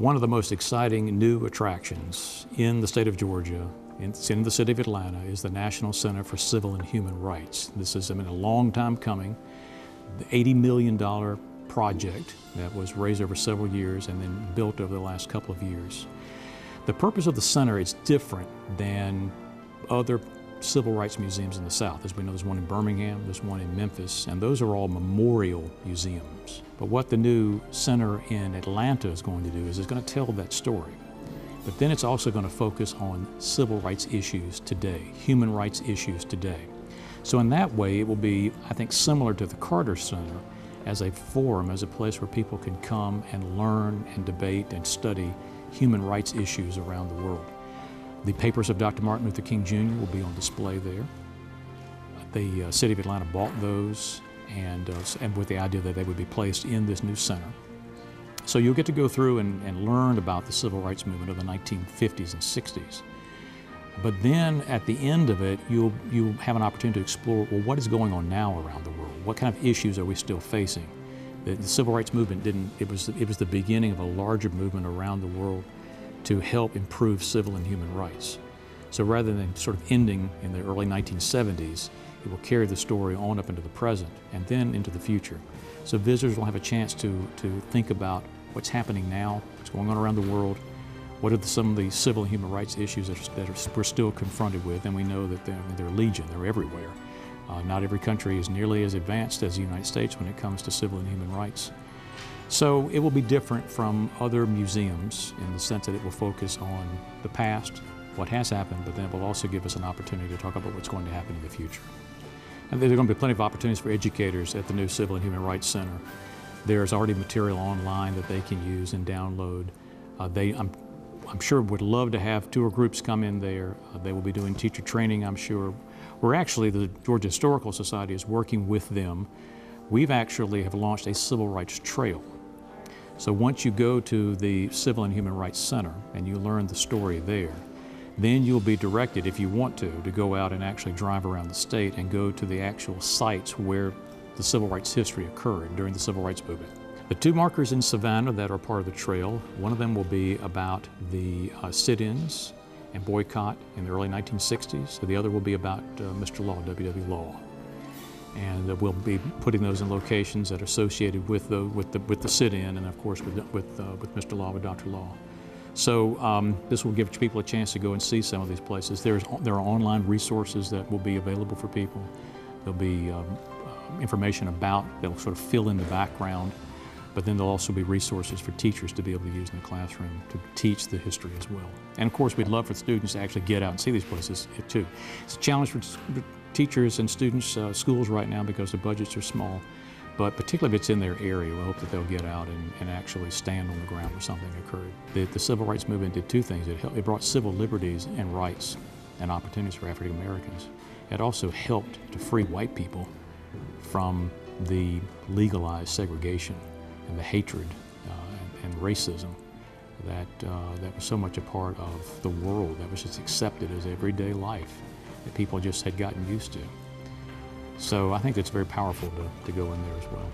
One of the most exciting new attractions in the state of Georgia, it's in the city of Atlanta, is the National Center for Civil and Human Rights. This has been a long time coming. The $80 million project that was raised over several years and then built over the last couple of years. The purpose of the center is different than other civil rights museums in the South. As we know, there's one in Birmingham, there's one in Memphis, and those are all memorial museums. But what the new center in Atlanta is going to do is it's going to tell that story. But then it's also going to focus on civil rights issues today, human rights issues today. So in that way, it will be, I think, similar to the Carter Center as a forum, as a place where people can come and learn and debate and study human rights issues around the world. The papers of Dr. Martin Luther King Jr. will be on display there. The city of Atlanta bought those and with the idea that they would be placed in this new center. So you'll get to go through and learn about the civil rights movement of the 1950s and 60s. But then at the end of it, you'll have an opportunity to explore, well, what is going on now around the world? What kind of issues are we still facing? The civil rights movement it was the beginning of a larger movement around the world to help improve civil and human rights. So rather than sort of ending in the early 1970s, it will carry the story on up into the present and then into the future. So visitors will have a chance to think about what's happening now, what's going on around the world, what are some of the civil and human rights issues that we're still confronted with, and we know that they're legion, they're everywhere. Not every country is nearly as advanced as the United States when it comes to civil and human rights. So it will be different from other museums in the sense that it will focus on the past, what has happened, but then it will also give us an opportunity to talk about what's going to happen in the future. And there are going to be plenty of opportunities for educators at the new Civil and Human Rights Center. There's already material online that they can use and download. I'm sure would love to have tour groups come in there. They will be doing teacher training, I'm sure. We're actually, the Georgia Historical Society is working with them. We've actually have launched a civil rights trail. So once you go to the Civil and Human Rights Center and you learn the story there, then you'll be directed, if you want to go out and actually drive around the state and go to the actual sites where the civil rights history occurred during the civil rights movement. The two markers in Savannah that are part of the trail, one of them will be about the sit-ins and boycott in the early 1960s. The other will be about Mr. Law, W.W. Law. And we'll be putting those in locations that are associated with the sit-in and of course with Mr. Law, with Dr. Law. So this will give people a chance to go and see some of these places. There are online resources that will be available for people. There'll be information about that will sort of fill in the background, but then there'll also be resources for teachers to be able to use in the classroom to teach the history as well. And of course, we'd love for students to actually get out and see these places too. It's a challenge for teachers and students, schools right now because the budgets are small, but particularly if it's in their area, we hope that they'll get out and actually stand on the ground where something occurred. The civil rights movement did two things. It brought civil liberties and rights and opportunities for African Americans. It also helped to free white people from the legalized segregation and the hatred and racism that was so much a part of the world, that was just accepted as everyday life, that people just had gotten used to. So I think it's very powerful to go in there as well.